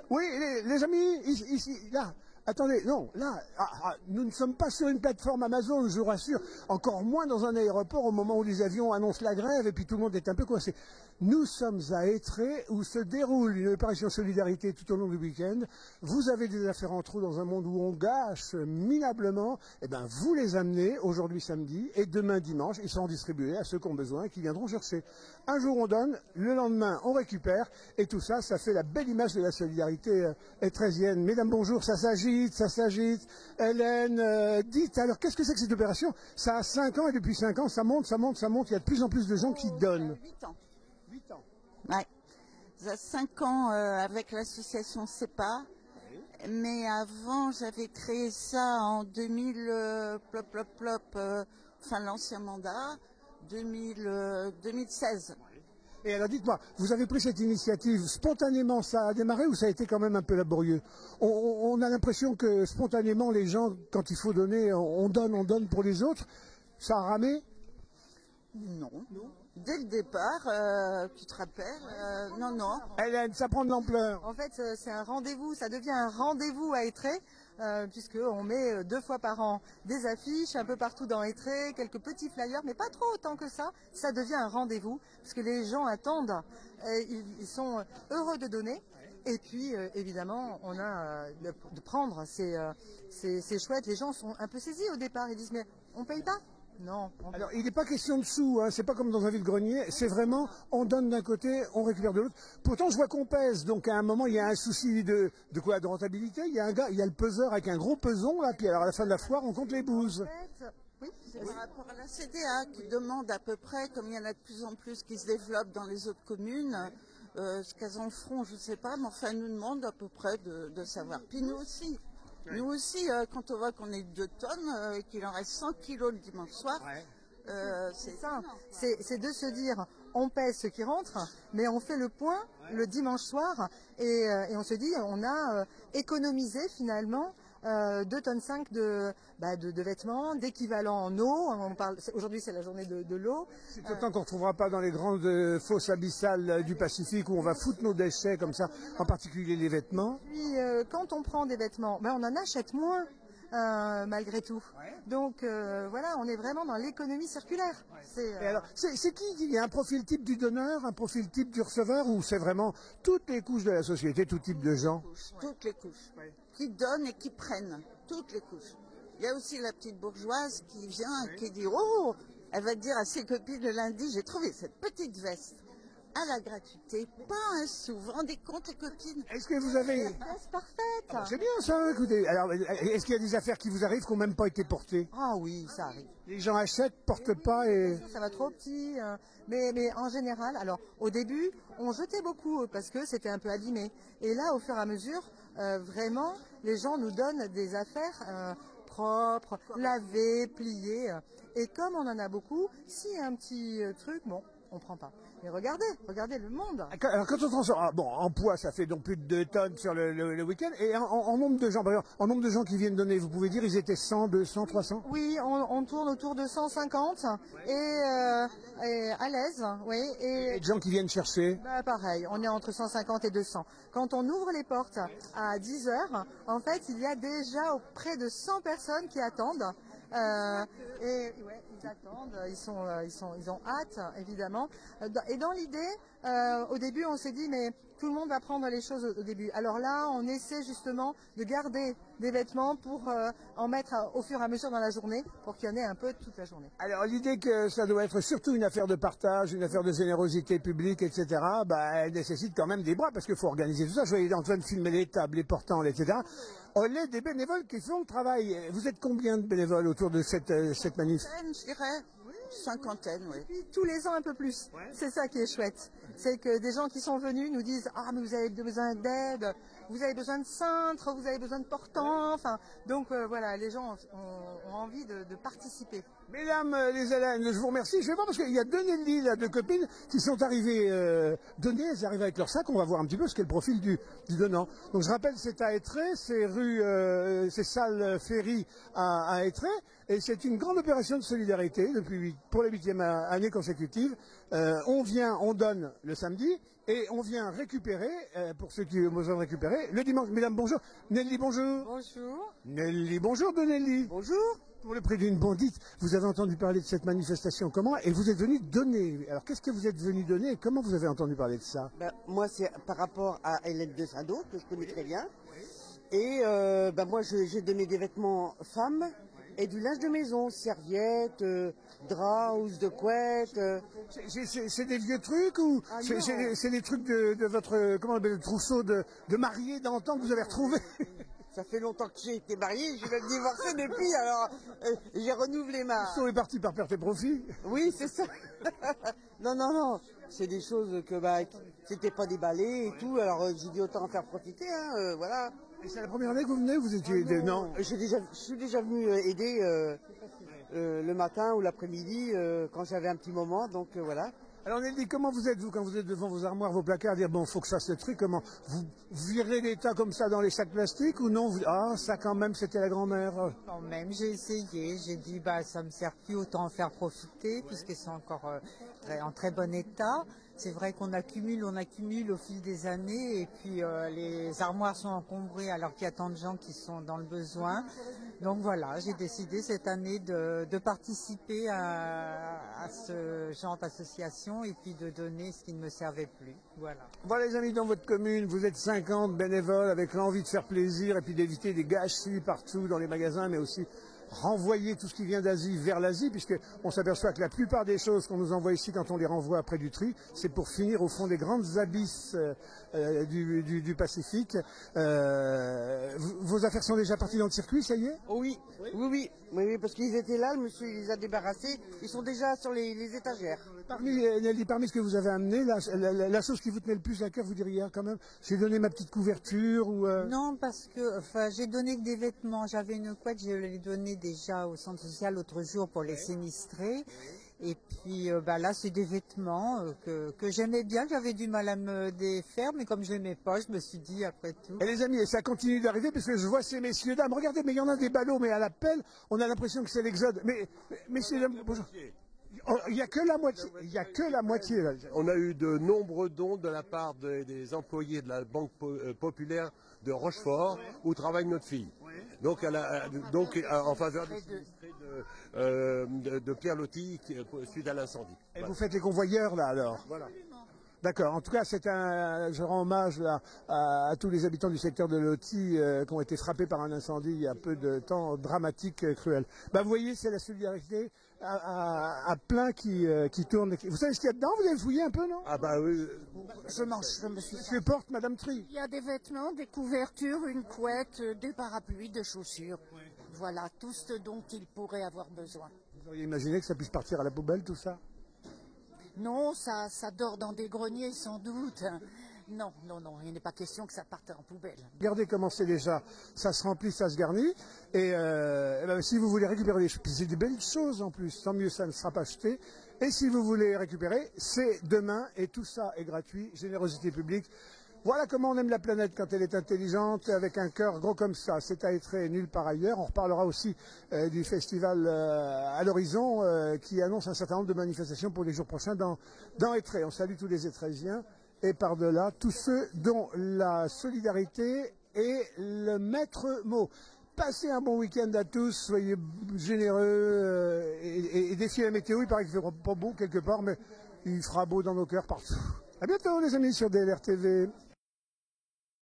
Oui, les amis, ici, là. Attendez, non, là, nous ne sommes pas sur une plateforme Amazon, je vous rassure, encore moins dans un aéroport au moment où les avions annoncent la grève et puis tout le monde est un peu coincé. Nous sommes à Étré où se déroule une opération solidarité tout au long du week-end. Vous avez des affaires en trop dans un monde où on gâche minablement. Eh bien, vous les amenez aujourd'hui samedi et demain dimanche. Ils seront distribués à ceux qui ont besoin et qui viendront chercher. Un jour on donne, le lendemain on récupère et tout ça, ça fait la belle image de la solidarité étrésienne. Mesdames, bonjour, ça s'agite, ça s'agite. Hélène, dites, alors qu'est-ce que c'est que cette opération? Ça a 5 ans et depuis 5 ans, ça monte, ça monte, ça monte. Il y a de plus en plus de gens qui donnent. 8 ans. 8 ans. Ouais. Ça a 5 ans avec l'association CEPA. Oui. Mais avant, j'avais créé ça en 2000, enfin l'ancien mandat, 2016. Et alors dites-moi, vous avez pris cette initiative spontanément, ça a démarré ou ça a été quand même un peu laborieux? On a l'impression que spontanément les gens, quand il faut donner, on donne pour les autres. Ça a ramé? Non. Dès le départ, tu te rappelles, non. Hélène, ça prend de l'ampleur. En fait, c'est un rendez-vous, ça devient un rendez-vous à Étré, puisqu'on met 2 fois par an des affiches un peu partout dans Étré, quelques petits flyers, mais pas trop autant que ça. Ça devient un rendez-vous, parce que les gens attendent, ils sont heureux de donner. Et puis, évidemment, on a de prendre, c'est chouette. Les gens sont un peu saisis au départ, ils disent mais on paye pas? Non. Alors, il n'est pas question de sous, hein, c'est pas comme dans un vide-grenier, c'est vraiment, on donne d'un côté, on récupère de l'autre. Pourtant, je vois qu'on pèse, donc à un moment, il y a un souci de quoi, de rentabilité. Il y a un gars, il y a le peseur avec un gros peson, là, puis alors à la fin de la foire, on compte les bouses. Oui, c'est par rapport à la CDA qui demande à peu près, comme il y en a de plus en plus qui se développent dans les autres communes, ce qu'elles en feront, je ne sais pas, mais enfin, elles nous demandent à peu près de savoir. Puis nous aussi. Oui. Nous aussi, quand on voit qu'on est 2 tonnes, qu'il en reste 100 kilos le dimanche soir, c'est ça. C'est de se dire, on pèse ce qui rentre, mais on fait le point le dimanche soir et on se dit, on a économisé finalement 2,5 tonnes de vêtements, d'équivalent en eau. On parle, aujourd'hui c'est la journée de l'eau. C'est autant qu'on ne retrouvera pas dans les grandes fosses abyssales du Pacifique où on va foutre nos déchets comme ça, en particulier les vêtements. Puis quand on prend des vêtements, on en achète moins. Malgré tout. Donc voilà, on est vraiment dans l'économie circulaire. Et alors, c'est qui? Il y a un profil type du donneur, un profil type du receveur, ou c'est vraiment toutes les couches de la société, tout type de gens? Toutes les couches. Qui donnent et qui prennent. Toutes les couches. Il y a aussi la petite bourgeoise qui vient et qui dit « Oh !» Elle va dire à ses copines le lundi « J'ai trouvé cette petite veste. » À la gratuité, pas un sou. Vous rendez compte, les copines? Est-ce que vous avez... C'est parfaite. C'est bien ça, écoutez. Alors, est-ce qu'il y a des affaires qui vous arrivent qui n'ont même pas été portées? Ah oui, ça arrive. Les gens achètent, portent pas et... Ça va trop petit. Mais en général, alors au début, on jetait beaucoup parce que c'était un peu abîmé. Et là, au fur et à mesure, vraiment, les gens nous donnent des affaires... propres, lavées, pliées. Et comme on en a beaucoup, s'il y a un petit truc, bon, on prend pas. Mais regardez le monde. Alors quand on transforme, en poids, ça fait donc plus de 2 tonnes sur le week-end. Et en nombre de gens, par exemple, en nombre de gens qui viennent donner, vous pouvez dire, ils étaient 100, 200, 300? Oui, on tourne autour de 150 et à l'aise, oui. Et de gens qui viennent chercher? Pareil, on est entre 150 et 200. Quand on ouvre les portes à 10 heures, en fait, il y a déjà près de 100 personnes qui attendent. Ils attendent, ils ont hâte, évidemment. Et dans l'idée, au début, on s'est dit, mais tout le monde va prendre les choses au début. Alors là, on essaie justement de garder des vêtements pour en mettre au fur et à mesure dans la journée, pour qu'il y en ait un peu toute la journée. Alors l'idée que ça doit être surtout une affaire de partage, une affaire de générosité publique, etc., elle nécessite quand même des bras, parce qu'il faut organiser tout ça. Je voyais Antoine filmer les tables, les portables, etc. On est des bénévoles qui font le travail. Vous êtes combien de bénévoles autour de cette manif? Je dirais. Cinquantaine, oui. Et puis tous les ans un peu plus. C'est ça qui est chouette. C'est que des gens qui sont venus nous disent « Ah, mais vous avez besoin d'aide, vous avez besoin de cintres, vous avez besoin de portants. » Enfin, donc voilà, les gens ont envie de participer. Mesdames les Hélènes, je vous remercie. Je vais voir parce qu'il y a 2 Nelly, là, 2 copines qui sont arrivées donner. Elles arrivent avec leur sac. On va voir un petit peu ce qu'est le profil du donnant. Donc je rappelle, c'est à Étré, c'est c'est salle Ferry à Étré, et c'est une grande opération de solidarité pour la 8e année consécutive. On vient, on donne le samedi, Et on vient récupérer, pour ceux qui ont besoin de récupérer, le dimanche. Mesdames, bonjour. Nelly, bonjour. Bonjour. Nelly, bonjour de Nelly. Bonjour. Pour le prix d'une bondite, vous avez entendu parler de cette manifestation comment? Et vous êtes venu donner. Alors qu'est-ce que vous êtes venu donner et comment vous avez entendu parler de ça? Moi, c'est par rapport à Hélène de Sado, que je connais très bien. Et moi, j'ai donné des vêtements femmes et du linge de maison, serviettes, draps, housses de couette. C'est des vieux trucs ou c'est des trucs de votre comment on appelle, le trousseau de mariés d'antan que vous avez retrouvé? Ça fait longtemps que j'ai été mariée, j'ai même divorcé depuis, alors j'ai renouvelé ma... Le trousseau est parti par perte et profit. Oui, c'est ça. Non. C'est des choses que c'était pas déballé et tout, alors j'ai dit autant en faire profiter, voilà. Et c'est la première année que vous venez ou vous étiez... Non. Je suis déjà venu aider le matin ou l'après-midi quand j'avais un petit moment, donc voilà. Alors Nelly, comment vous êtes, vous, quand vous êtes devant vos armoires, vos placards, dire bon, faut que je fasse ce truc, comment vous virez l'état comme ça dans les sacs plastiques ou non Ah, ça quand même, c'était la grand-mère. Quand même, j'ai essayé, j'ai dit ça me sert plus, autant en faire profiter puisque c'est encore en très bon état. C'est vrai qu'on accumule au fil des années et puis les armoires sont encombrées alors qu'il y a tant de gens qui sont dans le besoin. Donc voilà, j'ai décidé cette année de participer à ce genre d'association et puis de donner ce qui ne me servait plus. Voilà les amis, dans votre commune, vous êtes 50 bénévoles avec l'envie de faire plaisir et puis d'éviter des gâchis partout dans les magasins, mais aussi renvoyer tout ce qui vient d'Asie vers l'Asie, puisqu'on s'aperçoit que la plupart des choses qu'on nous envoie ici, quand on les renvoie après du tri, c'est pour finir au fond des grandes abysses du Pacifique. Vos affaires sont déjà parties dans le circuit, ça y est? Oui, parce qu'ils étaient là, le monsieur les a débarrassés, ils sont déjà sur les étagères. Nelly, parmi ce que vous avez amené, la chose qui vous tenait le plus à cœur, vous diriez quand même, j'ai donné ma petite couverture ou... Non, parce que j'ai donné que des vêtements. J'avais une couette, je l'ai donnée déjà au centre social l'autre jour pour les sinistrés. Et puis là, c'est des vêtements que j'aimais bien, que j'avais du mal à me défaire, mais comme je l'aimais pas, je me suis dit après tout. Et les amis, et ça continue d'arriver parce que je vois ces messieurs dames. Regardez, mais il y en a des ballots, mais à l'appel, on a l'impression que c'est l'exode. Mais messieurs dames, bonjour. Il n'y a que la moitié. Il y a que la moitié. Là. On a eu de nombreux dons de la part des employés de la Banque populaire de Rochefort, où travaille notre fille. Donc, en faveur des sinistrés de Pierre Loti suite à l'incendie. Et voilà. Vous faites les convoyeurs là alors? Voilà. D'accord. En tout cas, je rends hommage à tous les habitants du secteur de Loti qui ont été frappés par un incendie il y a peu de temps, dramatique, cruel. Vous voyez, c'est la solidarité à plein qui tourne. Vous savez ce qu'il y a dedans? Vous avez fouillé un peu, non? Ah oui. Je me suis... Que porte Madame Tri? Il y a des vêtements, des couvertures, une couette, des parapluies, des chaussures. Oui. Voilà, tout ce dont il pourrait avoir besoin. Vous auriez imaginé que ça puisse partir à la poubelle, tout ça? Non, ça dort dans des greniers sans doute. Non, il n'est pas question que ça parte en poubelle. Regardez comment c'est déjà, ça se remplit, ça se garnit. Et si vous voulez récupérer des choses, c'est des belles choses en plus, tant mieux ça ne sera pas acheté. Et si vous voulez récupérer, c'est demain et tout ça est gratuit, générosité publique. Voilà comment on aime la planète quand elle est intelligente, avec un cœur gros comme ça. C'est à Étré et nulle part ailleurs. On reparlera aussi du festival à l'horizon qui annonce un certain nombre de manifestations pour les jours prochains dans Étré. On salue tous les Étrésiens et par-delà tous ceux dont la solidarité est le maître mot. Passez un bon week-end à tous, soyez généreux et défiez la météo. Il paraît qu'il ne fera pas beau quelque part, mais il fera beau dans nos cœurs partout. À bientôt les amis sur DLR TV.